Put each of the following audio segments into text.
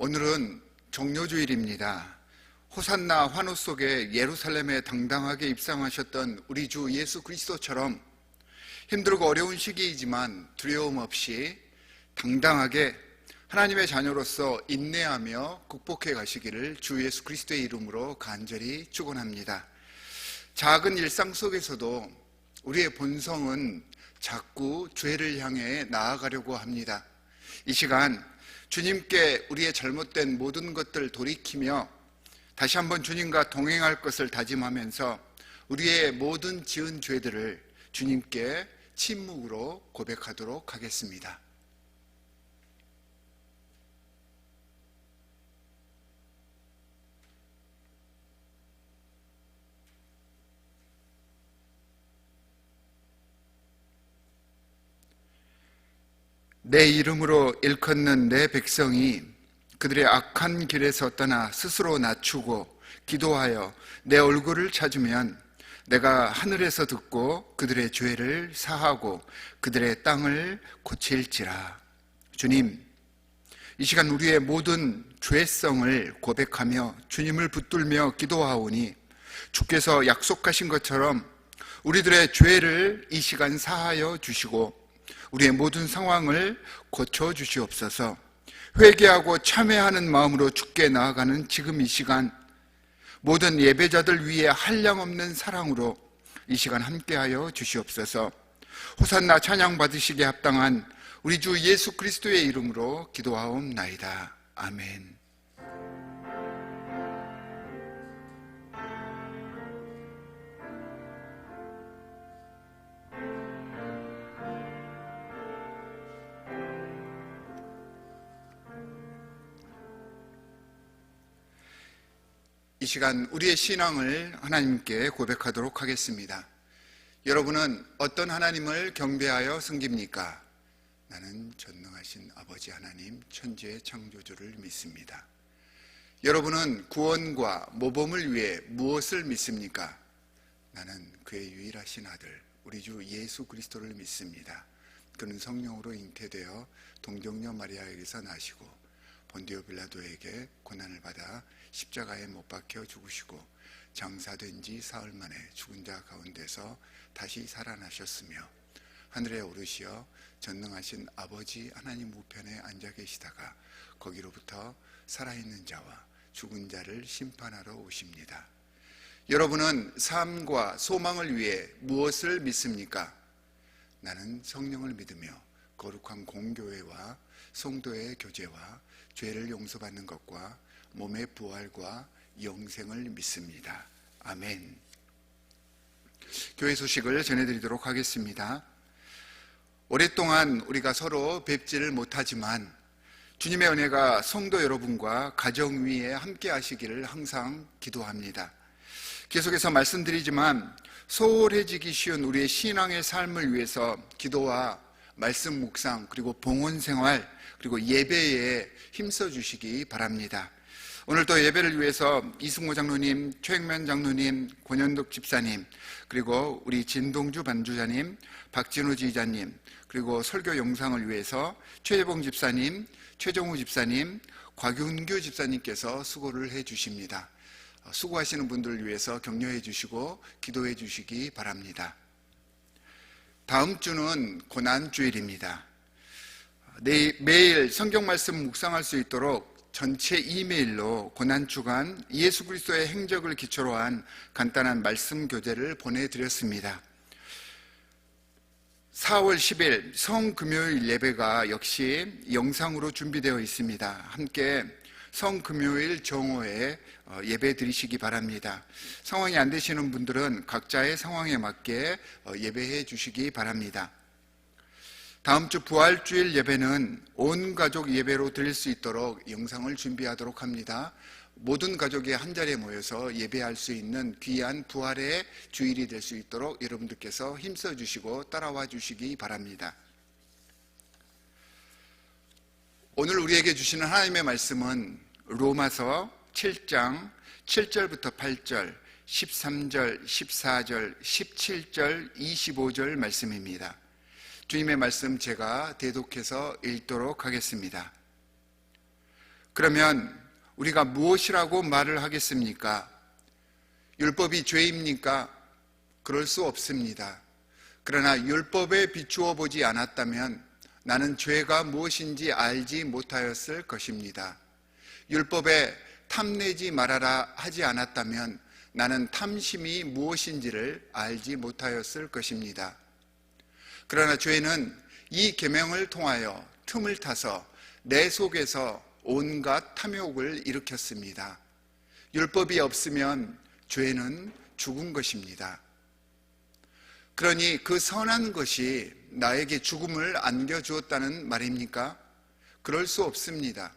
오늘은 종료주일입니다. 호산나 환호 속에 예루살렘에 당당하게 입성하셨던 우리 주 예수 그리스도처럼 힘들고 어려운 시기이지만 두려움 없이 당당하게 하나님의 자녀로서 인내하며 극복해 가시기를 주 예수 그리스도의 이름으로 간절히 축원합니다. 작은 일상 속에서도 우리의 본성은 자꾸 죄를 향해 나아가려고 합니다. 이 시간 주님께 우리의 잘못된 모든 것들 돌이키며 다시 한번 주님과 동행할 것을 다짐하면서 우리의 모든 지은 죄들을 주님께 침묵으로 고백하도록 하겠습니다. 내 이름으로 일컫는 내 백성이 그들의 악한 길에서 떠나 스스로 낮추고 기도하여 내 얼굴을 찾으면 내가 하늘에서 듣고 그들의 죄를 사하고 그들의 땅을 고칠지라. 주님, 이 시간 우리의 모든 죄성을 고백하며 주님을 붙들며 기도하오니 주께서 약속하신 것처럼 우리들의 죄를 이 시간 사하여 주시고 우리의 모든 상황을 고쳐주시옵소서. 회개하고 참회하는 마음으로 주께 나아가는 지금 이 시간 모든 예배자들 위에 한량없는 사랑으로 이 시간 함께하여 주시옵소서. 호산나 찬양 받으시기에 합당한 우리 주 예수 그리스도의 이름으로 기도하옵나이다. 아멘. 이 시간 우리의 신앙을 하나님께 고백하도록 하겠습니다. 여러분은 어떤 하나님을 경배하여 섬깁니까? 나는 전능하신 아버지 하나님, 천지의 창조주를 믿습니다. 여러분은 구원과 모범을 위해 무엇을 믿습니까? 나는 그의 유일하신 아들, 우리 주 예수 그리스도를 믿습니다. 그는 성령으로 잉태되어 동정녀 마리아에게서 나시고 본디오 빌라도에게 고난을 받아 십자가에 못 박혀 죽으시고 장사된 지 사흘 만에 죽은 자 가운데서 다시 살아나셨으며 하늘에 오르시어 전능하신 아버지 하나님 우편에 앉아 계시다가 거기로부터 살아있는 자와 죽은 자를 심판하러 오십니다. 여러분은 삶과 소망을 위해 무엇을 믿습니까? 나는 성령을 믿으며 거룩한 공교회와 성도의 교제와 죄를 용서받는 것과 몸의 부활과 영생을 믿습니다. 아멘. 교회 소식을 전해드리도록 하겠습니다. 오랫동안 우리가 서로 뵙지를 못하지만 주님의 은혜가 성도 여러분과 가정 위에 함께 하시기를 항상 기도합니다. 계속해서 말씀드리지만 소홀해지기 쉬운 우리의 신앙의 삶을 위해서 기도와 말씀 묵상 그리고 봉헌 생활 그리고 예배에 힘써 주시기 바랍니다. 오늘도 예배를 위해서 이승호 장로님, 최익면 장로님, 권현덕 집사님, 그리고 우리 진동주 반주자님, 박진우 지휘자님, 그리고 설교 영상을 위해서 최재봉 집사님, 최정우 집사님, 곽윤규 집사님께서 수고를 해 주십니다. 수고하시는 분들을 위해서 격려해 주시고 기도해 주시기 바랍니다. 다음 주는 고난주일입니다. 매일 성경 말씀 묵상할 수 있도록 전체 이메일로 고난주간 예수 그리스도의 행적을 기초로 한 간단한 말씀 교재를 보내드렸습니다. 4월 10일 성금요일 예배가 역시 영상으로 준비되어 있습니다. 함께 성금요일 정오에 예배 드리시기 바랍니다. 상황이 안 되시는 분들은 각자의 상황에 맞게 예배해 주시기 바랍니다. 다음 주 부활주일 예배는 온 가족 예배로 드릴 수 있도록 영상을 준비하도록 합니다. 모든 가족이 한 자리에 모여서 예배할 수 있는 귀한 부활의 주일이 될 수 있도록 여러분들께서 힘써 주시고 따라와 주시기 바랍니다. 오늘 우리에게 주시는 하나님의 말씀은 로마서 7장 7절부터 8절, 13절, 14절, 17절, 25절 말씀입니다. 주님의 말씀 제가 대독해서 읽도록 하겠습니다. 그러면 우리가 무엇이라고 말을 하겠습니까? 율법이 죄입니까? 그럴 수 없습니다. 그러나 율법에 비추어 보지 않았다면 나는 죄가 무엇인지 알지 못하였을 것입니다. 율법에 탐내지 말아라 하지 않았다면 나는 탐심이 무엇인지를 알지 못하였을 것입니다. 그러나 죄는 이 계명을 통하여 틈을 타서 내 속에서 온갖 탐욕을 일으켰습니다. 율법이 없으면 죄는 죽은 것입니다. 그러니 그 선한 것이 나에게 죽음을 안겨주었다는 말입니까? 그럴 수 없습니다.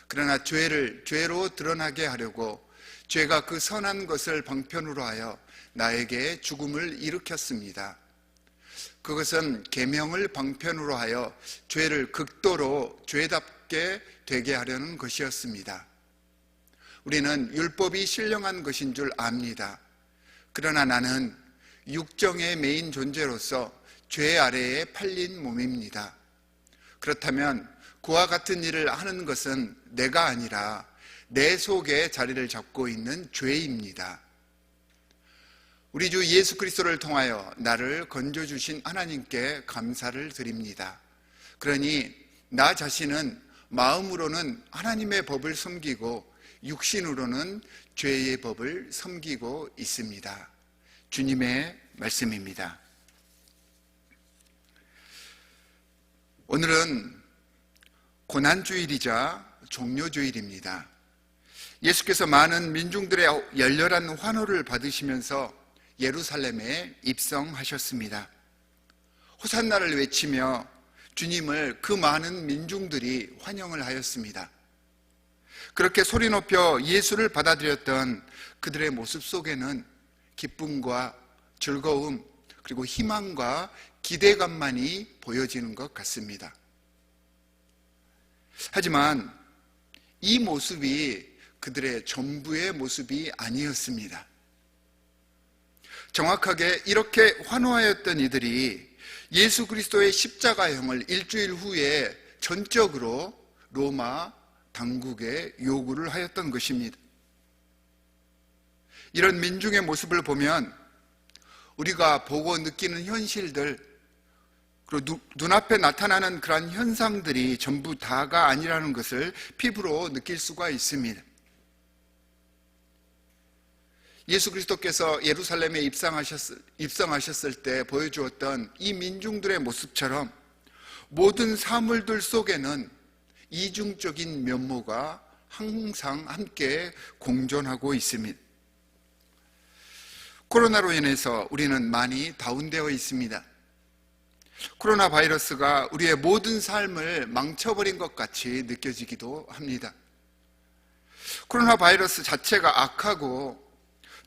그러나 죄를 죄로 드러나게 하려고 죄가 그 선한 것을 방편으로 하여 나에게 죽음을 일으켰습니다. 그것은 계명을 방편으로 하여 죄를 극도로 죄답게 되게 하려는 것이었습니다. 우리는 율법이 신령한 것인 줄 압니다. 그러나 나는 육정의 메인 존재로서 죄 아래에 팔린 몸입니다. 그렇다면 그와 같은 일을 하는 것은 내가 아니라 내 속에 자리를 잡고 있는 죄입니다. 우리 주 예수 그리스도를 통하여 나를 건져주신 하나님께 감사를 드립니다. 그러니 나 자신은 마음으로는 하나님의 법을 섬기고 육신으로는 죄의 법을 섬기고 있습니다. 주님의 말씀입니다. 오늘은 고난주일이자 종료주일입니다. 예수께서 많은 민중들의 열렬한 환호를 받으시면서 예루살렘에 입성하셨습니다. 호산나를 외치며 주님을 그 많은 민중들이 환영을 하였습니다. 그렇게 소리 높여 예수를 받아들였던 그들의 모습 속에는 기쁨과 즐거움 그리고 희망과 기대감만이 보여지는 것 같습니다. 하지만 이 모습이 그들의 전부의 모습이 아니었습니다. 정확하게 이렇게 환호하였던 이들이 예수 그리스도의 십자가형을 일주일 후에 전적으로 로마 당국에 요구를 하였던 것입니다. 이런 민중의 모습을 보면 우리가 보고 느끼는 현실들 그리고 눈앞에 나타나는 그러한 현상들이 전부 다가 아니라는 것을 피부로 느낄 수가 있습니다. 예수 그리스도께서 예루살렘에 입성하셨을 때 보여주었던 이 민중들의 모습처럼 모든 사물들 속에는 이중적인 면모가 항상 함께 공존하고 있습니다. 코로나로 인해서 우리는 많이 다운되어 있습니다. 코로나 바이러스가 우리의 모든 삶을 망쳐버린 것 같이 느껴지기도 합니다. 코로나 바이러스 자체가 악하고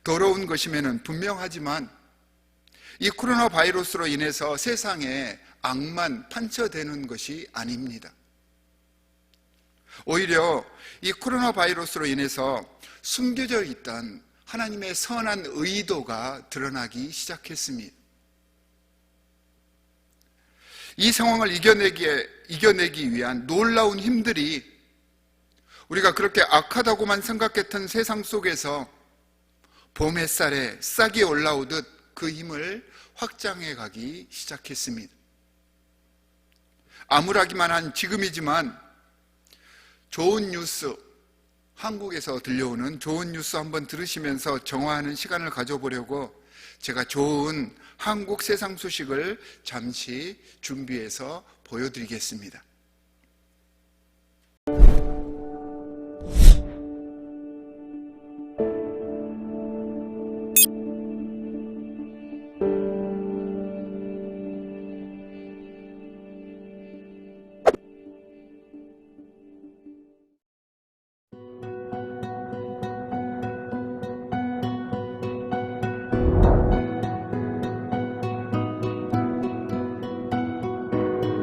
더러운 것임에는 분명하지만 이 코로나 바이러스로 인해서 세상에 악만 판쳐대는 것이 아닙니다. 오히려 이 코로나 바이러스로 인해서 숨겨져 있던 하나님의 선한 의도가 드러나기 시작했습니다. 이 상황을 이겨내기 위한 놀라운 힘들이 우리가 그렇게 악하다고만 생각했던 세상 속에서 봄 햇살에 싹이 올라오듯 그 힘을 확장해 가기 시작했습니다. 암울하기만 한 지금이지만 좋은 뉴스, 한국에서 들려오는 좋은 뉴스 한번 들으시면서 정화하는 시간을 가져보려고 제가 좋은 한국 세상 소식을 잠시 준비해서 보여드리겠습니다.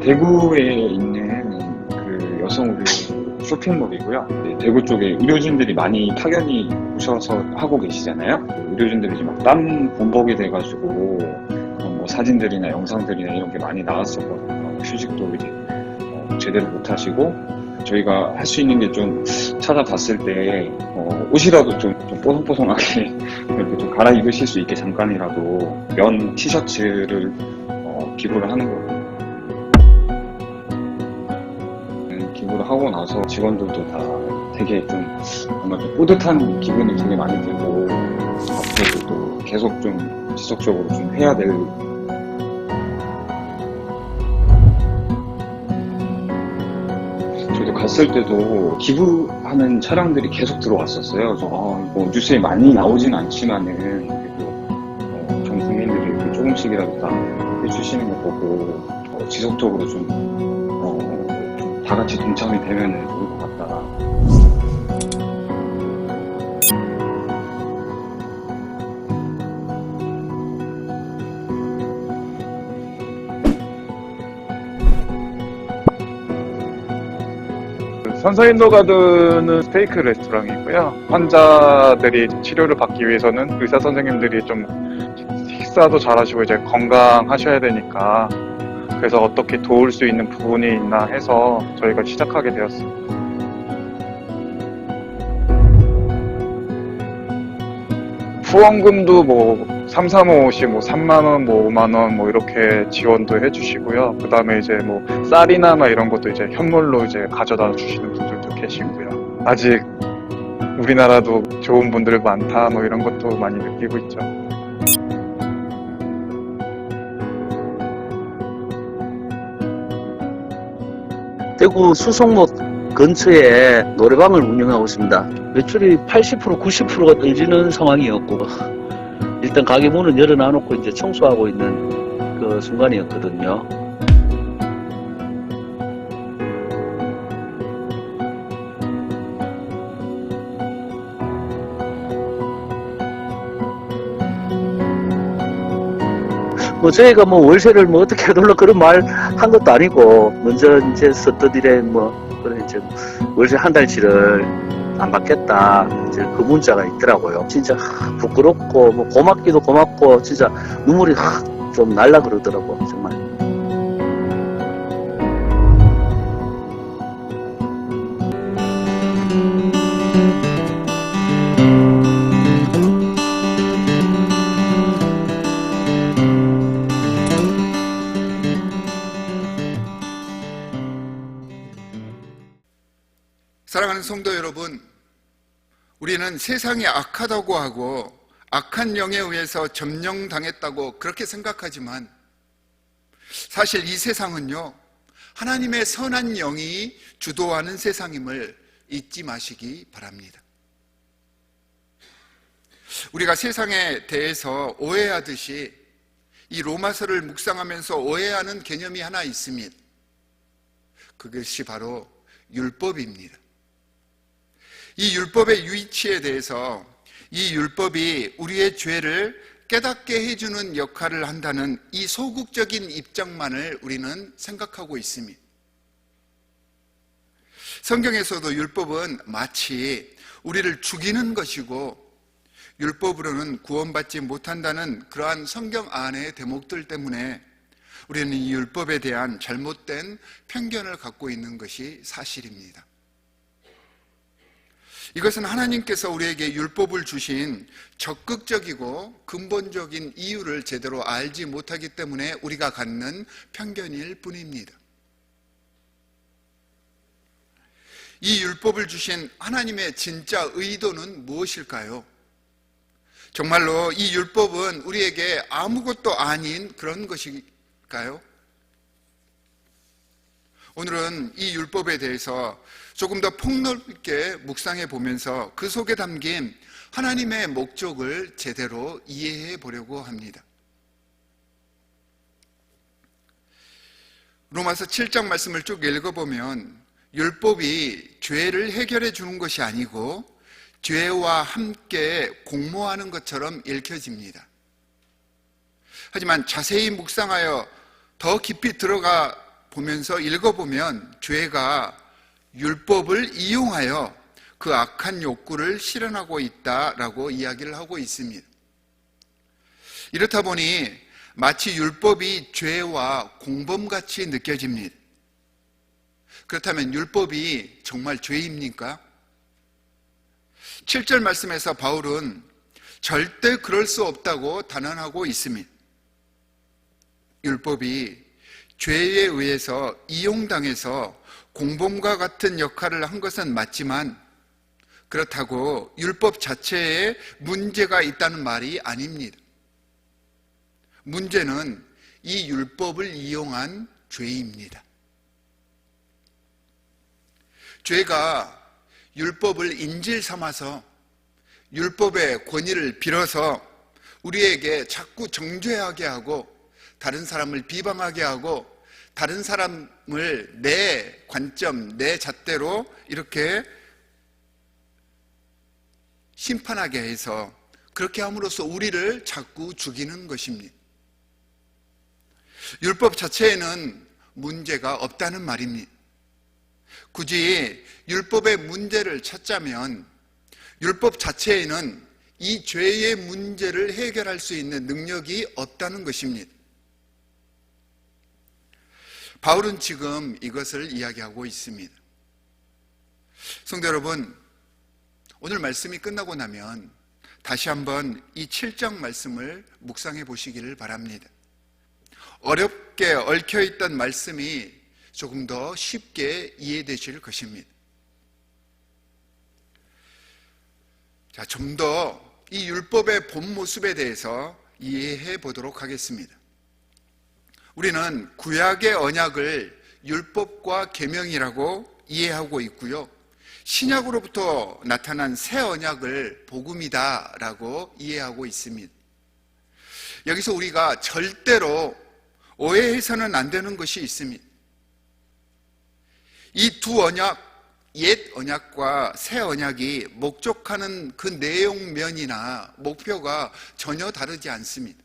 대구에 있는 그 여성 의류 쇼핑몰이고요. 네, 대구 쪽에 의료진들이 많이 파견이 오셔서 하고 계시잖아요. 그 의료진들이 이제 막 땀 범벅이 돼가지고 뭐 사진들이나 영상들이나 이런 게 많이 나왔었거든요. 휴식도 이제 제대로 못 하시고 저희가 할 수 있는 게 좀 찾아봤을 때 옷이라도 좀 뽀송뽀송하게 이렇게 좀 갈아입으실 수 있게 잠깐이라도 면 티셔츠를 기부를 하는 거예요. 기부를 하고 나서 직원들도 다 되게 좀 뭔가 좀 뿌듯한 기분이 되게 많이 들고 앞으로도 또 계속 좀 지속적으로 좀 해야 될 저희도 갔을 때도 기부하는 차량들이 계속 들어왔었어요. 그래서 뭐 뉴스에 많이 나오진 않지만은 그래도 전 국민들이 이렇게 조금씩이라도 다 해주시는 거 보고 지속적으로 좀 다 같이 동참이 되면 좋을 것 같다. 선서인도 가드는 스테이크 레스토랑이고요. 환자들이 치료를 받기 위해서는 의사 선생님들이 좀 식사도 잘하시고 이제 건강하셔야 되니까 그래서 어떻게 도울 수 있는 부분이 있나 해서 저희가 시작하게 되었습니다. 후원금도 뭐 3355씩 뭐 3만원, 뭐 5만원 뭐 이렇게 지원도 해주시고요. 그 다음에 이제 뭐 쌀이나 막 이런 것도 이제 현물로 이제 가져다 주시는 분들도 계시고요. 아직 우리나라도 좋은 분들 많다 뭐 이런 것도 많이 느끼고 있죠. 대구 수성로 근처에 노래방을 운영하고 있습니다. 매출이 80%, 90%가 떨어지는 상황이었고, 일단 가게 문을 열어놔놓고 이제 청소하고 있는 그 순간이었거든요. 뭐 저희가 뭐 월세를 뭐 어떻게 해둘러 그런 말 한 것도 아니고, 먼저 이제 썼더니래 뭐 그래 이제 월세 한 달치를 안 받겠다 이제 그 문자가 있더라고요. 진짜 부끄럽고 뭐 고맙기도 고맙고 진짜 눈물이 좀 날라 그러더라고 정말. 사랑하는 성도 여러분, 우리는 세상이 악하다고 하고 악한 영에 의해서 점령당했다고 그렇게 생각하지만 사실 이 세상은요, 하나님의 선한 영이 주도하는 세상임을 잊지 마시기 바랍니다. 우리가 세상에 대해서 오해하듯이 이 로마서를 묵상하면서 오해하는 개념이 하나 있습니다. 그것이 바로 율법입니다. 이 율법의 위치에 대해서 이 율법이 우리의 죄를 깨닫게 해주는 역할을 한다는 이 소극적인 입장만을 우리는 생각하고 있습니다. 성경에서도 율법은 마치 우리를 죽이는 것이고 율법으로는 구원받지 못한다는 그러한 성경 안의 대목들 때문에 우리는 이 율법에 대한 잘못된 편견을 갖고 있는 것이 사실입니다. 이것은 하나님께서 우리에게 율법을 주신 적극적이고 근본적인 이유를 제대로 알지 못하기 때문에 우리가 갖는 편견일 뿐입니다. 이 율법을 주신 하나님의 진짜 의도는 무엇일까요? 정말로 이 율법은 우리에게 아무것도 아닌 그런 것일까요? 오늘은 이 율법에 대해서 조금 더 폭넓게 묵상해 보면서 그 속에 담긴 하나님의 목적을 제대로 이해해 보려고 합니다. 로마서 7장 말씀을 쭉 읽어보면 율법이 죄를 해결해 주는 것이 아니고 죄와 함께 공모하는 것처럼 읽혀집니다. 하지만 자세히 묵상하여 더 깊이 들어가 보면서 읽어보면 죄가 율법을 이용하여 그 악한 욕구를 실현하고 있다라고 이야기를 하고 있습니다. 이렇다 보니 마치 율법이 죄와 공범같이 느껴집니다. 그렇다면 율법이 정말 죄입니까? 7절 말씀에서 바울은 절대 그럴 수 없다고 단언하고 있습니다. 율법이 죄에 의해서 이용당해서 공범과 같은 역할을 한 것은 맞지만 그렇다고 율법 자체에 문제가 있다는 말이 아닙니다. 문제는 이 율법을 이용한 죄입니다. 죄가 율법을 인질 삼아서 율법의 권위를 빌어서 우리에게 자꾸 정죄하게 하고 다른 사람을 비방하게 하고 다른 사람을 내 관점, 내 잣대로 이렇게 심판하게 해서 그렇게 함으로써 우리를 자꾸 죽이는 것입니다. 율법 자체에는 문제가 없다는 말입니다. 굳이 율법의 문제를 찾자면 율법 자체에는 이 죄의 문제를 해결할 수 있는 능력이 없다는 것입니다. 바울은 지금 이것을 이야기하고 있습니다. 성도 여러분, 오늘 말씀이 끝나고 나면 다시 한번 이 7장 말씀을 묵상해 보시기를 바랍니다. 어렵게 얽혀있던 말씀이 조금 더 쉽게 이해되실 것입니다. 자, 좀 더 이 율법의 본 모습에 대해서 이해해 보도록 하겠습니다. 우리는 구약의 언약을 율법과 계명이라고 이해하고 있고요. 신약으로부터 나타난 새 언약을 복음이다라고 이해하고 있습니다. 여기서 우리가 절대로 오해해서는 안 되는 것이 있습니다. 이 두 언약, 옛 언약과 새 언약이 목적하는 그 내용면이나 목표가 전혀 다르지 않습니다.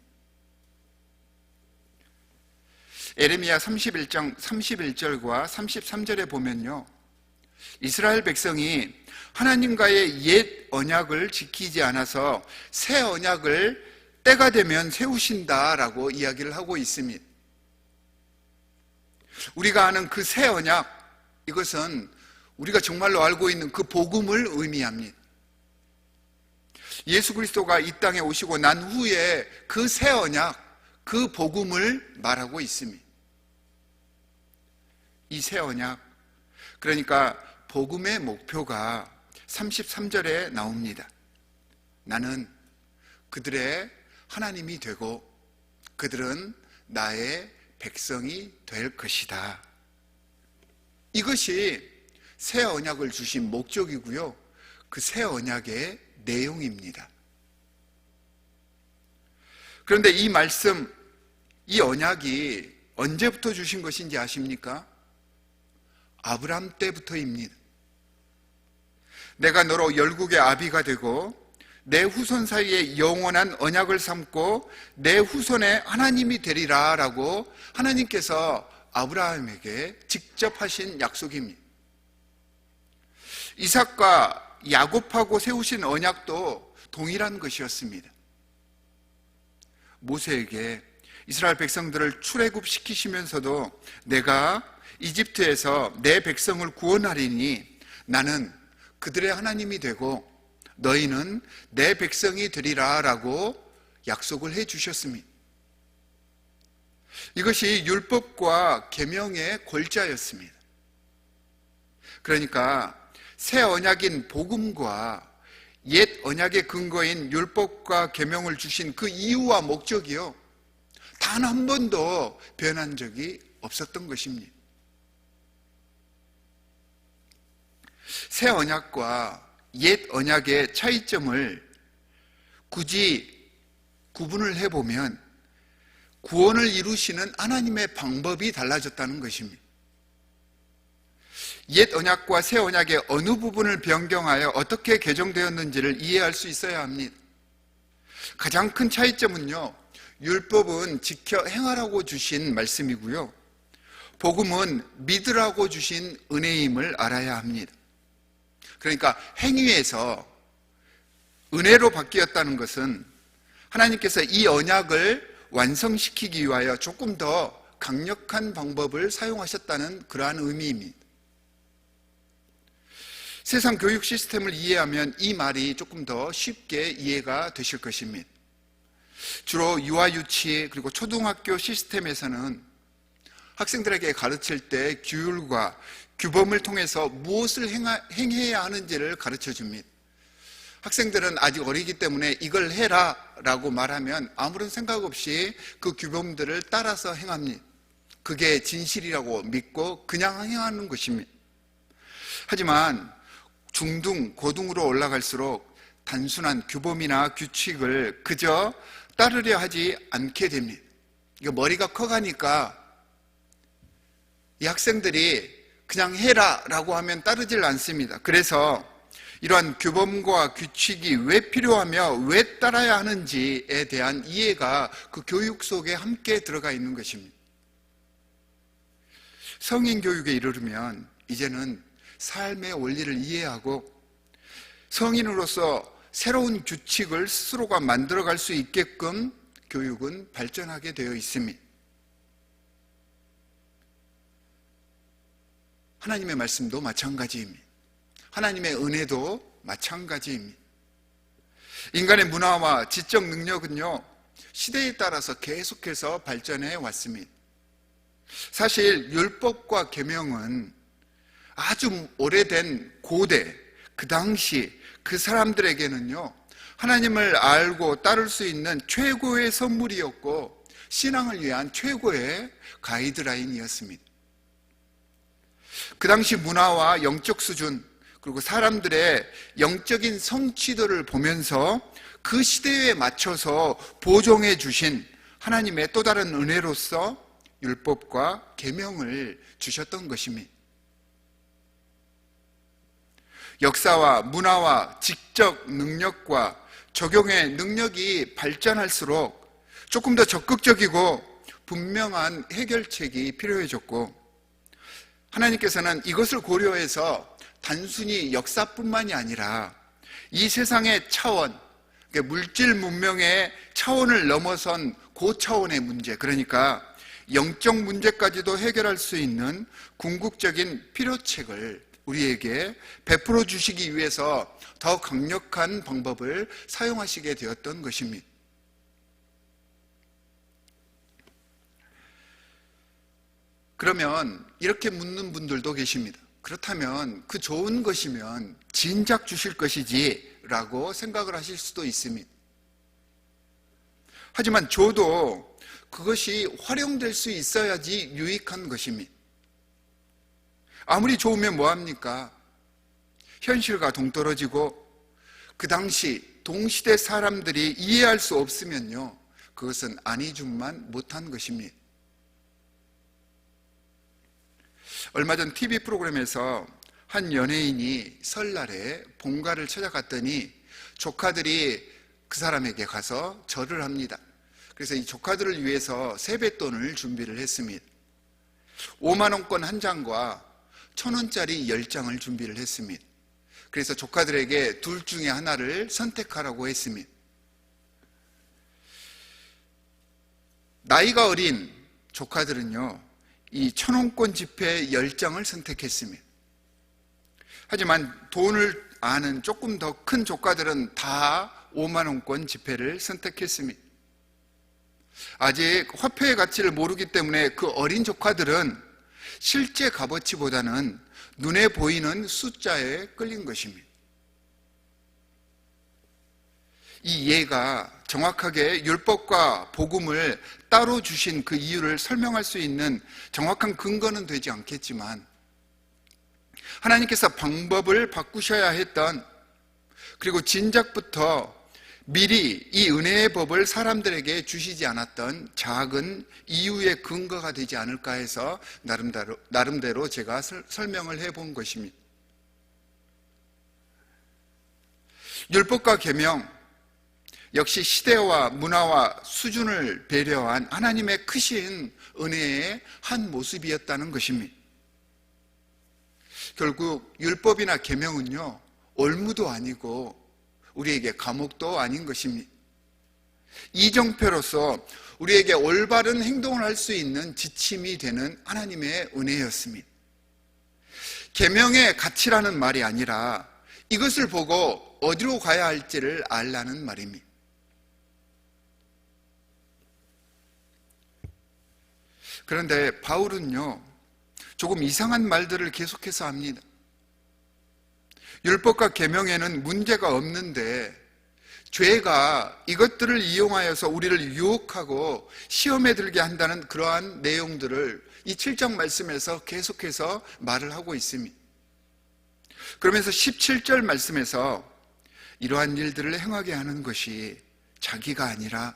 에레미야 31장 31절과 33절에 보면요, 이스라엘 백성이 하나님과의 옛 언약을 지키지 않아서 새 언약을 때가 되면 세우신다라고 이야기를 하고 있습니다. 우리가 아는 그 새 언약, 이것은 우리가 정말로 알고 있는 그 복음을 의미합니다. 예수 그리스도가 이 땅에 오시고 난 후에 그 새 언약, 그 복음을 말하고 있습니다. 이 새 언약, 그러니까 복음의 목표가 33절에 나옵니다. 나는 그들의 하나님이 되고 그들은 나의 백성이 될 것이다. 이것이 새 언약을 주신 목적이고요, 그 새 언약의 내용입니다. 그런데 이 말씀, 이 언약이 언제부터 주신 것인지 아십니까? 아브람 때부터입니다. 내가 너로 열국의 아비가 되고 내 후손 사이에 영원한 언약을 삼고 내 후손의 하나님이 되리라 라고 하나님께서 아브라함에게 직접 하신 약속입니다. 이삭과 야곱하고 세우신 언약도 동일한 것이었습니다. 모세에게 이스라엘 백성들을 출애굽시키시면서도 내가 이집트에서 내 백성을 구원하리니 나는 그들의 하나님이 되고 너희는 내 백성이 되리라 라고 약속을 해 주셨습니다. 이것이 율법과 계명의 골자였습니다. 그러니까 새 언약인 복음과 옛 언약의 근거인 율법과 계명을 주신 그 이유와 목적이요, 단 한 번도 변한 적이 없었던 것입니다. 새 언약과 옛 언약의 차이점을 굳이 구분을 해보면 구원을 이루시는 하나님의 방법이 달라졌다는 것입니다. 옛 언약과 새 언약의 어느 부분을 변경하여 어떻게 개정되었는지를 이해할 수 있어야 합니다. 가장 큰 차이점은요, 율법은 지켜 행하라고 주신 말씀이고요, 복음은 믿으라고 주신 은혜임을 알아야 합니다. 그러니까 행위에서 은혜로 바뀌었다는 것은 하나님께서 이 언약을 완성시키기 위하여 조금 더 강력한 방법을 사용하셨다는 그러한 의미입니다. 세상 교육 시스템을 이해하면 이 말이 조금 더 쉽게 이해가 되실 것입니다. 주로 유아 유치 그리고 초등학교 시스템에서는 학생들에게 가르칠 때 규율과 규범을 통해서 무엇을 행해야 하는지를 가르쳐 줍니다. 학생들은 아직 어리기 때문에 이걸 해라 라고 말하면 아무런 생각 없이 그 규범들을 따라서 행합니다. 그게 진실이라고 믿고 그냥 행하는 것입니다. 하지만 중등, 고등으로 올라갈수록 단순한 규범이나 규칙을 그저 따르려 하지 않게 됩니다. 이거 머리가 커가니까 이 학생들이 그냥 해라 라고 하면 따르질 않습니다. 그래서 이러한 규범과 규칙이 왜 필요하며 왜 따라야 하는지에 대한 이해가 그 교육 속에 함께 들어가 있는 것입니다. 성인 교육에 이르르면 이제는 삶의 원리를 이해하고 성인으로서 새로운 규칙을 스스로가 만들어갈 수 있게끔 교육은 발전하게 되어 있습니다. 하나님의 말씀도 마찬가지입니다. 하나님의 은혜도 마찬가지입니다. 인간의 문화와 지적 능력은요, 시대에 따라서 계속해서 발전해 왔습니다. 사실 율법과 계명은 아주 오래된 고대, 그 당시 그 사람들에게는요, 하나님을 알고 따를 수 있는 최고의 선물이었고 신앙을 위한 최고의 가이드라인이었습니다. 그 당시 문화와 영적 수준, 그리고 사람들의 영적인 성취도를 보면서 그 시대에 맞춰서 보정해 주신 하나님의 또 다른 은혜로서 율법과 계명을 주셨던 것입니다. 역사와 문화와 지적 능력과 적용의 능력이 발전할수록 조금 더 적극적이고 분명한 해결책이 필요해졌고, 하나님께서는 이것을 고려해서 단순히 역사뿐만이 아니라 이 세상의 차원, 물질 문명의 차원을 넘어선 고차원의 문제, 그러니까 영적 문제까지도 해결할 수 있는 궁극적인 필요책을 우리에게 베풀어 주시기 위해서 더 강력한 방법을 사용하시게 되었던 것입니다. 그러면 이렇게 묻는 분들도 계십니다. 그렇다면 그 좋은 것이면 진작 주실 것이지 라고 생각을 하실 수도 있습니다. 하지만 줘도 그것이 활용될 수 있어야지 유익한 것입니다. 아무리 좋으면 뭐합니까? 현실과 동떨어지고 그 당시 동시대 사람들이 이해할 수 없으면요, 그것은 아니줌만 못한 것입니다. 얼마 전 TV 프로그램에서 한 연예인이 설날에 본가를 찾아갔더니 조카들이 그 사람에게 가서 절을 합니다. 그래서 이 조카들을 위해서 세뱃돈을 준비를 했습니다. 5만 원권 한 장과 1,000원짜리 10장을 준비를 했습니다. 그래서 조카들에게 둘 중에 하나를 선택하라고 했습니다. 나이가 어린 조카들은요, 이 1,000원권 지폐 10장을 선택했습니다. 하지만 돈을 아는 조금 더 큰 조카들은 다 5만 원권 지폐를 선택했습니다. 아직 화폐의 가치를 모르기 때문에 그 어린 조카들은 실제 값어치보다는 눈에 보이는 숫자에 끌린 것입니다. 이 예가 정확하게 율법과 복음을 따로 주신 그 이유를 설명할 수 있는 정확한 근거는 되지 않겠지만, 하나님께서 방법을 바꾸셔야 했던, 그리고 진작부터 미리 이 은혜의 법을 사람들에게 주시지 않았던 작은 이유의 근거가 되지 않을까 해서 나름대로 제가 설명을 해본 것입니다. 율법과 계명, 역시 시대와 문화와 수준을 배려한 하나님의 크신 은혜의 한 모습이었다는 것입니다. 결국 율법이나 계명은요, 올무도 아니고 우리에게 감옥도 아닌 것입니다. 이정표로서 우리에게 올바른 행동을 할 수 있는 지침이 되는 하나님의 은혜였습니다. 계명의 가치라는 말이 아니라 이것을 보고 어디로 가야 할지를 알라는 말입니다. 그런데 바울은요, 조금 이상한 말들을 계속해서 합니다. 율법과 계명에는 문제가 없는데 죄가 이것들을 이용하여서 우리를 유혹하고 시험에 들게 한다는 그러한 내용들을 이 7장 말씀에서 계속해서 말을 하고 있습니다. 그러면서 17절 말씀에서 이러한 일들을 행하게 하는 것이 자기가 아니라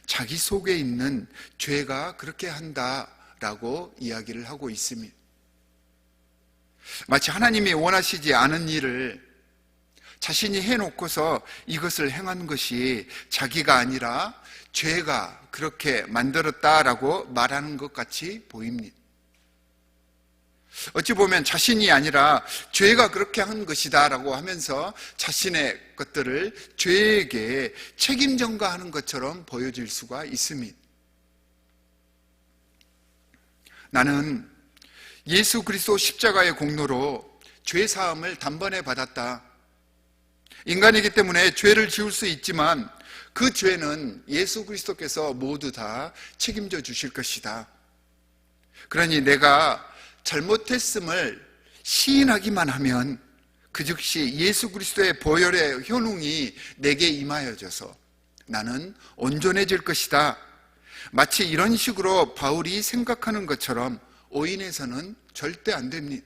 자기 속에 있는 죄가 그렇게 한다라고 이야기를 하고 있습니다. 마치 하나님이 원하시지 않은 일을 자신이 해놓고서 이것을 행한 것이 자기가 아니라 죄가 그렇게 만들었다라고 말하는 것 같이 보입니다. 어찌 보면 자신이 아니라 죄가 그렇게 한 것이다라고 하면서 자신의 것들을 죄에게 책임 전가하는 것처럼 보여질 수가 있습니다. 나는 예수 그리스도 십자가의 공로로 죄 사함을 단번에 받았다. 인간이기 때문에 죄를 지을 수 있지만 그 죄는 예수 그리스도께서 모두 다 책임져 주실 것이다. 그러니 내가 잘못했음을 시인하기만 하면 그 즉시 예수 그리스도의 보혈의 효능이 내게 임하여져서 나는 온전해질 것이다. 마치 이런 식으로 바울이 생각하는 것처럼 오인해서는 절대 안 됩니다.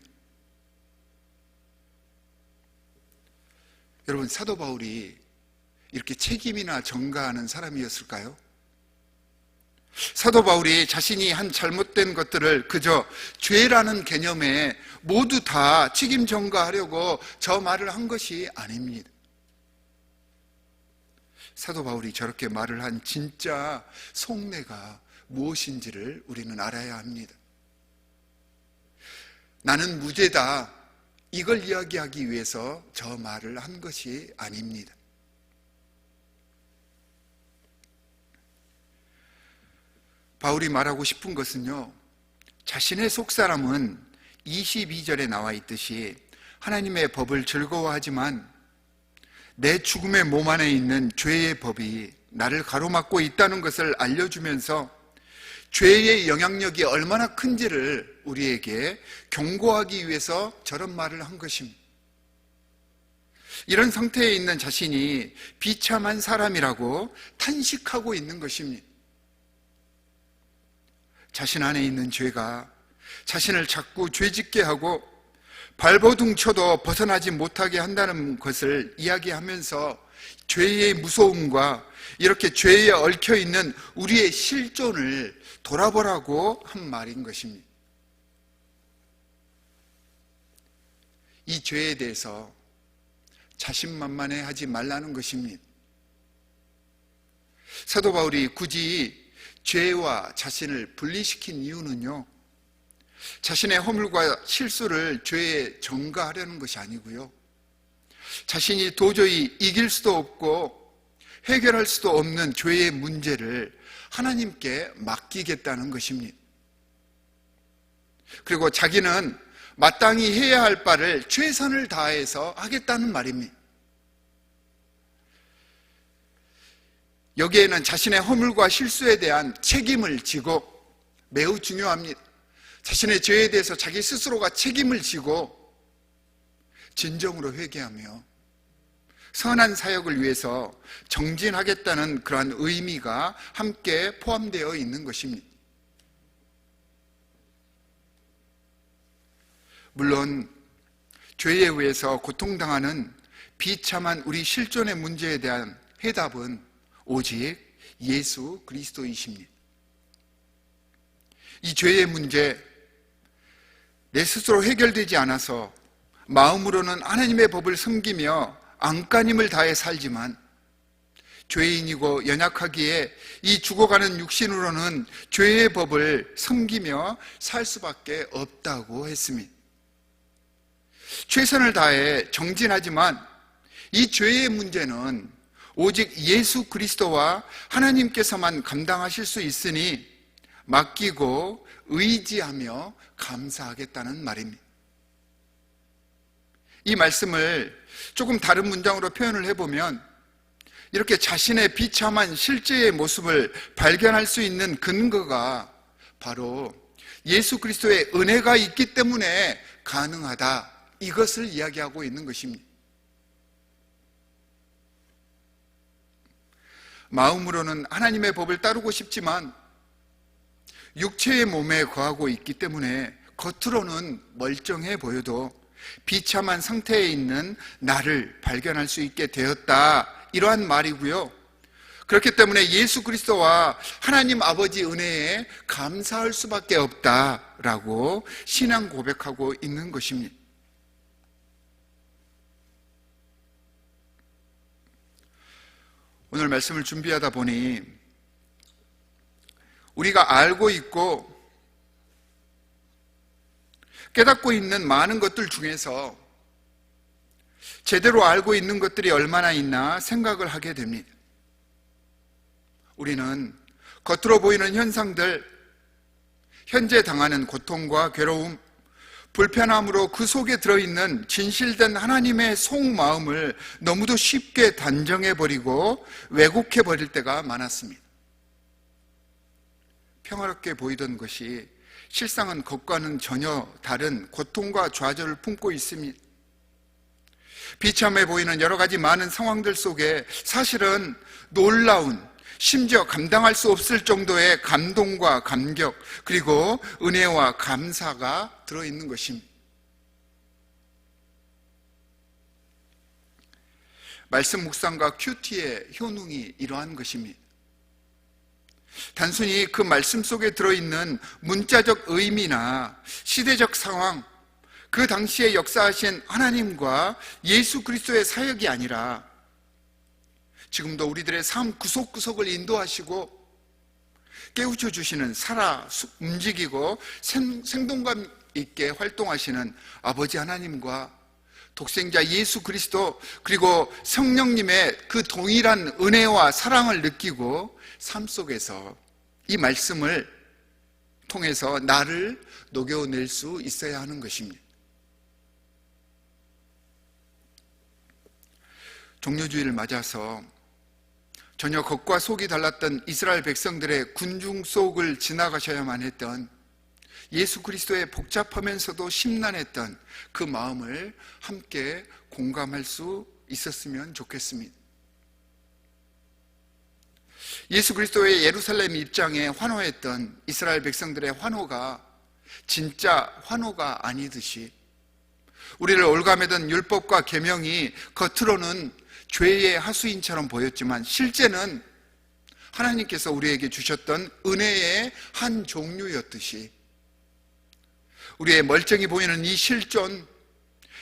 여러분, 사도 바울이 이렇게 책임이나 전가하는 사람이었을까요? 사도 바울이 자신이 한 잘못된 것들을 그저 죄라는 개념에 모두 다 책임 전가하려고 저 말을 한 것이 아닙니다. 사도 바울이 저렇게 말을 한 진짜 속내가 무엇인지를 우리는 알아야 합니다. 나는 무죄다, 이걸 이야기하기 위해서 저 말을 한 것이 아닙니다. 바울이 말하고 싶은 것은요, 자신의 속사람은 22절에 나와 있듯이 하나님의 법을 즐거워하지만 내 죽음의 몸 안에 있는 죄의 법이 나를 가로막고 있다는 것을 알려주면서 죄의 영향력이 얼마나 큰지를 우리에게 경고하기 위해서 저런 말을 한 것입니다. 이런 상태에 있는 자신이 비참한 사람이라고 탄식하고 있는 것입니다. 자신 안에 있는 죄가 자신을 자꾸 죄짓게 하고 발버둥 쳐도 벗어나지 못하게 한다는 것을 이야기하면서 죄의 무서움과 이렇게 죄에 얽혀있는 우리의 실존을 돌아보라고 한 말인 것입니다. 이 죄에 대해서 자신만만해 하지 말라는 것입니다. 사도 바울이 굳이 죄와 자신을 분리시킨 이유는요, 자신의 허물과 실수를 죄에 전가하려는 것이 아니고요, 자신이 도저히 이길 수도 없고 해결할 수도 없는 죄의 문제를 하나님께 맡기겠다는 것입니다. 그리고 자기는 마땅히 해야 할 바를 최선을 다해서 하겠다는 말입니다. 여기에는 자신의 허물과 실수에 대한 책임을 지고, 매우 중요합니다. 자신의 죄에 대해서 자기 스스로가 책임을 지고 진정으로 회개하며 선한 사역을 위해서 정진하겠다는 그러한 의미가 함께 포함되어 있는 것입니다. 물론 죄에 의해서 고통당하는 비참한 우리 실존의 문제에 대한 해답은 오직 예수 그리스도이십니다. 이 죄의 문제, 내 스스로 해결되지 않아서 마음으로는 하나님의 법을 섬기며 안간힘을 다해 살지만 죄인이고 연약하기에 이 죽어가는 육신으로는 죄의 법을 섬기며 살 수밖에 없다고 했습니다. 최선을 다해 정진하지만 이 죄의 문제는 오직 예수 그리스도와 하나님께서만 감당하실 수 있으니 맡기고 의지하며 감사하겠다는 말입니다. 이 말씀을 조금 다른 문장으로 표현을 해보면 이렇게 자신의 비참한 실제의 모습을 발견할 수 있는 근거가 바로 예수 그리스도의 은혜가 있기 때문에 가능하다, 이것을 이야기하고 있는 것입니다. 마음으로는 하나님의 법을 따르고 싶지만 육체의 몸에 거하고 있기 때문에 겉으로는 멀쩡해 보여도 비참한 상태에 있는 나를 발견할 수 있게 되었다, 이러한 말이고요. 그렇기 때문에 예수 그리스도와 하나님 아버지 은혜에 감사할 수밖에 없다라고 신앙 고백하고 있는 것입니다. 오늘 말씀을 준비하다 보니 우리가 알고 있고 깨닫고 있는 많은 것들 중에서 제대로 알고 있는 것들이 얼마나 있나 생각을 하게 됩니다. 우리는 겉으로 보이는 현상들, 현재 당하는 고통과 괴로움, 불편함으로 그 속에 들어있는 진실된 하나님의 속마음을 너무도 쉽게 단정해버리고 왜곡해버릴 때가 많았습니다. 평화롭게 보이던 것이 실상은 겉과는 전혀 다른 고통과 좌절을 품고 있습니다. 비참해 보이는 여러 가지 많은 상황들 속에 사실은 놀라운, 심지어 감당할 수 없을 정도의 감동과 감격, 그리고 은혜와 감사가 들어있는 것입니다. 말씀 묵상과 큐티의 효능이 이러한 것입니다. 단순히 그 말씀 속에 들어있는 문자적 의미나 시대적 상황, 그 당시에 역사하신 하나님과 예수 그리스도의 사역이 아니라 지금도 우리들의 삶 구석구석을 인도하시고 깨우쳐 주시는, 살아 움직이고 생동감 있게 활동하시는 아버지 하나님과 독생자 예수 그리스도, 그리고 성령님의 그 동일한 은혜와 사랑을 느끼고 삶 속에서 이 말씀을 통해서 나를 녹여낼 수 있어야 하는 것입니다. 종료주의를 맞아서 전혀 겉과 속이 달랐던 이스라엘 백성들의 군중 속을 지나가셔야만 했던 예수 그리스도의 복잡하면서도 심란했던 그 마음을 함께 공감할 수 있었으면 좋겠습니다. 예수 그리스도의 예루살렘 입장에 환호했던 이스라엘 백성들의 환호가 진짜 환호가 아니듯이 우리를 올가매던 율법과 계명이 겉으로는 죄의 하수인처럼 보였지만 실제는 하나님께서 우리에게 주셨던 은혜의 한 종류였듯이 우리의 멀쩡히 보이는 이 실존,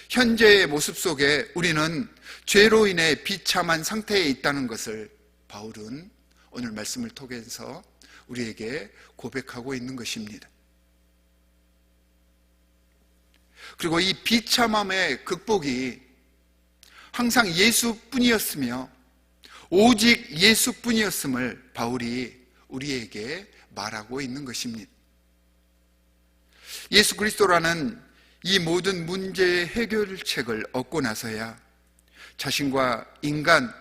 현재의 모습 속에 우리는 죄로 인해 비참한 상태에 있다는 것을 바울은 오늘 말씀을 통해서 우리에게 고백하고 있는 것입니다. 그리고 이 비참함의 극복이 항상 예수뿐이었으며 오직 예수뿐이었음을 바울이 우리에게 말하고 있는 것입니다. 예수 그리스도라는 이 모든 문제의 해결책을 얻고 나서야 자신과 인간,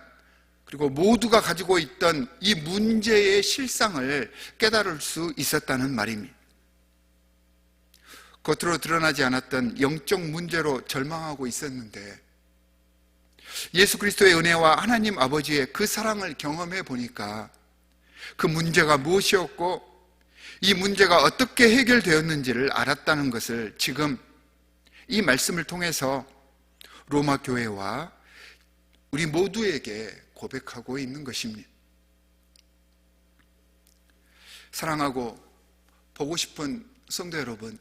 그리고 모두가 가지고 있던 이 문제의 실상을 깨달을 수 있었다는 말입니다. 겉으로 드러나지 않았던 영적 문제로 절망하고 있었는데 예수 그리스도의 은혜와 하나님 아버지의 그 사랑을 경험해 보니까 그 문제가 무엇이었고 이 문제가 어떻게 해결되었는지를 알았다는 것을 지금 이 말씀을 통해서 로마 교회와 우리 모두에게 고백하고 있는 것입니다. 사랑하고 보고 싶은 성도 여러분,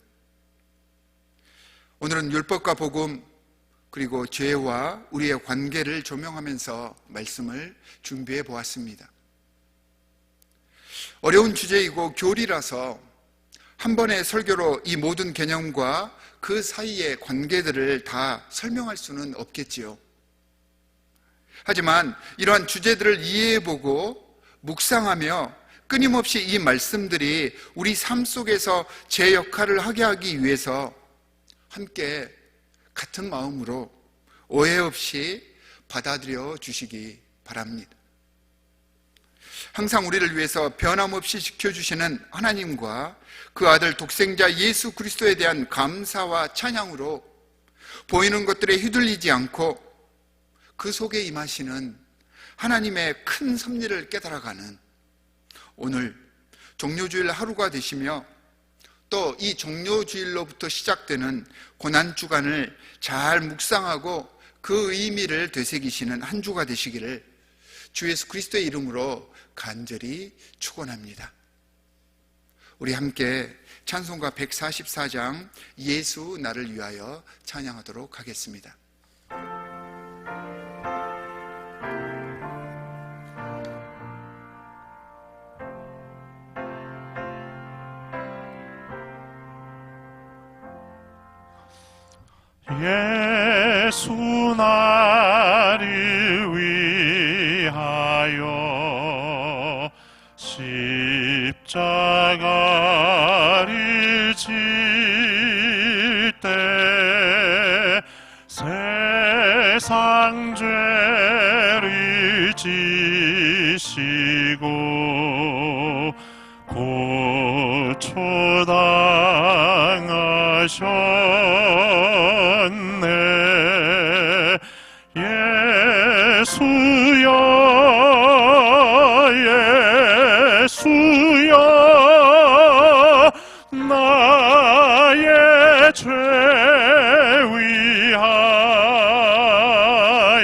오늘은 율법과 복음, 그리고 죄와 우리의 관계를 조명하면서 말씀을 준비해 보았습니다. 어려운 주제이고 교리라서 한 번의 설교로 이 모든 개념과 그 사이의 관계들을 다 설명할 수는 없겠지요. 하지만 이러한 주제들을 이해해보고 묵상하며 끊임없이 이 말씀들이 우리 삶 속에서 제 역할을 하게 하기 위해서 함께 같은 마음으로 오해 없이 받아들여 주시기 바랍니다. 항상 우리를 위해서 변함없이 지켜주시는 하나님과 그 아들 독생자 예수 그리스도에 대한 감사와 찬양으로 보이는 것들에 휘둘리지 않고 그 속에 임하시는 하나님의 큰 섭리를 깨달아가는 오늘 종료주일 하루가 되시며 또 이 종료주일로부터 시작되는 고난주간을 잘 묵상하고 그 의미를 되새기시는 한 주가 되시기를 주 예수 그리스도의 이름으로 간절히 축원합니다. 우리 함께 찬송가 144장 예수 나를 위하여 찬양하도록 하겠습니다. 예수 나를 위하여 십자가를 질 때 세상 죄를 지시고 고초당하셨네. 예수여 예수여 나의 죄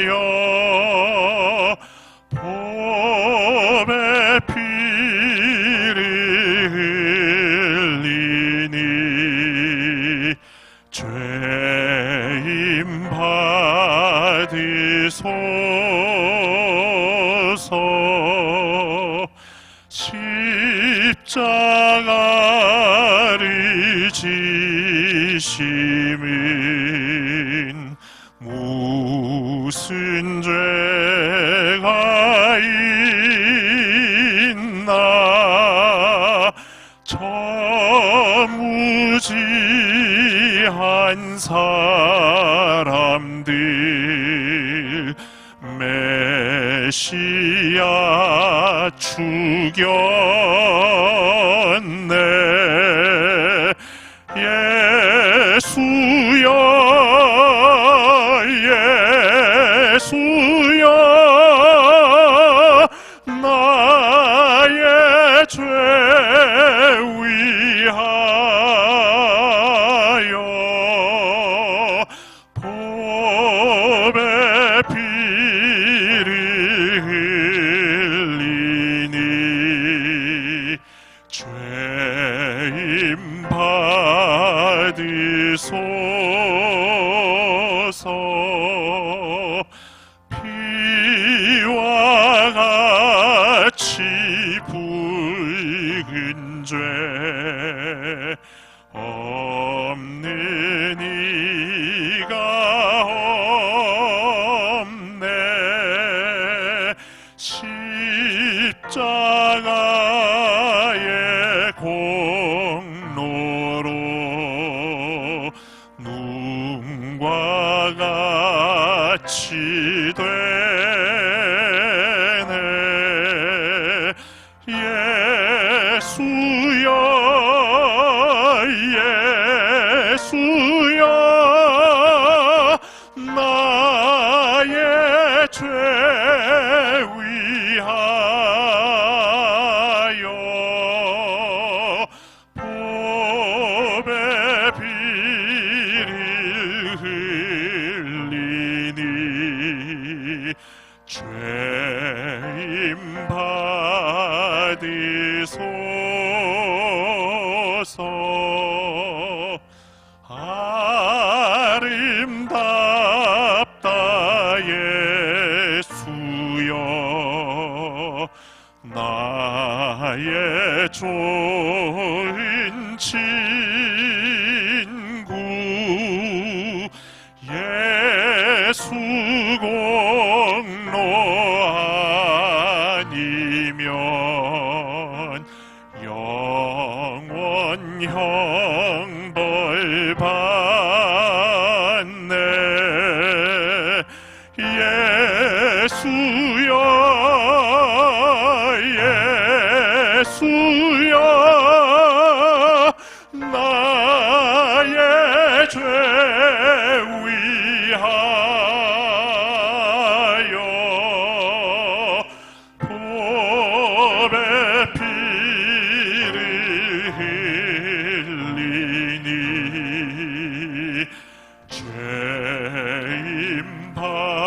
위하여 보배 피를 흘리니 죄임 받으소서. 십자가를 지심은 무슨 죄가 있나. 저 무지한 사람들 메시아 죽였네. 예수여 예수여 나의 죄 위하여 보배 피를 흘리니 죄임 받으소서. 피와 같이 붉은 죄 없는 이가 없네. 십자가의 공로로 눈과 같이 되네. 예수여 예수여 나의 죄 위하여 보배 피를 흘리니 죄임 받으소서. 아름답다 예수여 나의 좋은 친구. 예수 공로 아니면 영원 형벌 받네. 예수여 예수여 나의 죄 위하여 법의 피를 흘리니 죄임 받으소서.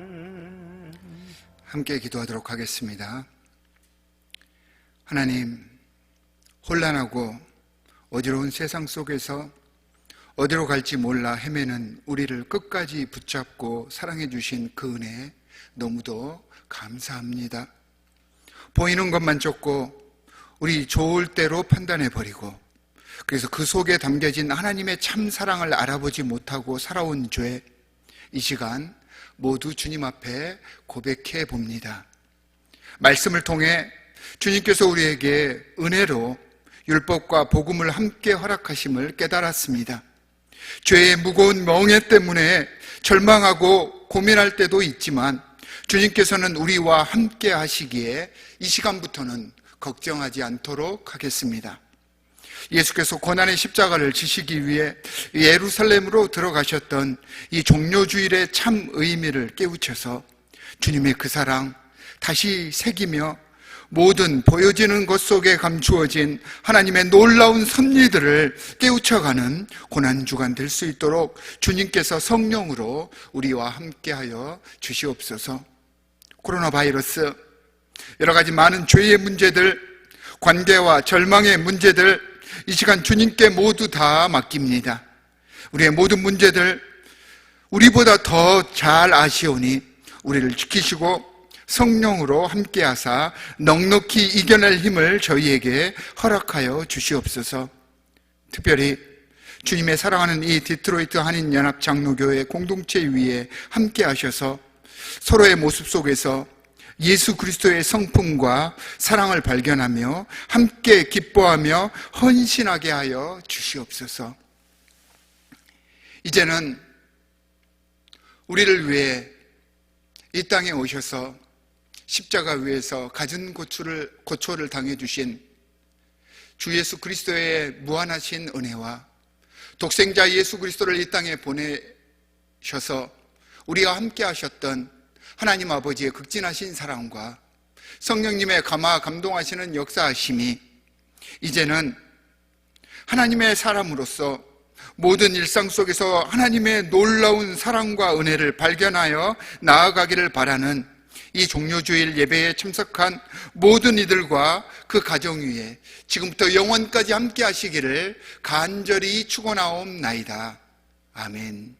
아멘. 함께 기도하도록 하겠습니다. 하나님, 혼란하고 어지러운 세상 속에서 어디로 갈지 몰라 헤매는 우리를 끝까지 붙잡고 사랑해 주신 그 은혜 너무도 감사합니다. 보이는 것만 쫓고 우리 좋을 대로 판단해 버리고, 그래서 그 속에 담겨진 하나님의 참 사랑을 알아보지 못하고 살아온 죄, 이 시간 모두 주님 앞에 고백해 봅니다. 말씀을 통해 주님께서 우리에게 은혜로 율법과 복음을 함께 허락하심을 깨달았습니다. 죄의 무거운 멍에 때문에 절망하고 고민할 때도 있지만 주님께서는 우리와 함께 하시기에 이 시간부터는 걱정하지 않도록 하겠습니다. 예수께서 고난의 십자가를 지시기 위해 예루살렘으로 들어가셨던 이 종료주일의 참 의미를 깨우쳐서 주님의 그 사랑 다시 새기며 모든 보여지는 것 속에 감추어진 하나님의 놀라운 섭리들을 깨우쳐가는 고난주간 될 수 있도록 주님께서 성령으로 우리와 함께하여 주시옵소서. 코로나 바이러스, 여러 가지 많은 죄의 문제들, 관계와 절망의 문제들, 이 시간 주님께 모두 다 맡깁니다. 우리의 모든 문제들 우리보다 더 잘 아시오니 우리를 지키시고 성령으로 함께하사 넉넉히 이겨낼 힘을 저희에게 허락하여 주시옵소서. 특별히 주님의 사랑하는 이 디트로이트 한인연합장로교회 공동체 위에 함께하셔서 서로의 모습 속에서 예수 그리스도의 성품과 사랑을 발견하며 함께 기뻐하며 헌신하게 하여 주시옵소서. 이제는 우리를 위해 이 땅에 오셔서 십자가 위에서 갖은 고초를 당해주신 주 예수 그리스도의 무한하신 은혜와 독생자 예수 그리스도를 이 땅에 보내셔서 우리와 함께 하셨던 하나님 아버지의 극진하신 사랑과 성령님의 감동하시는 역사하심이 이제는 하나님의 사람으로서 모든 일상 속에서 하나님의 놀라운 사랑과 은혜를 발견하여 나아가기를 바라는 이 종료주일 예배에 참석한 모든 이들과 그 가정 위에 지금부터 영원까지 함께 하시기를 간절히 축원하옵나이다. 아멘.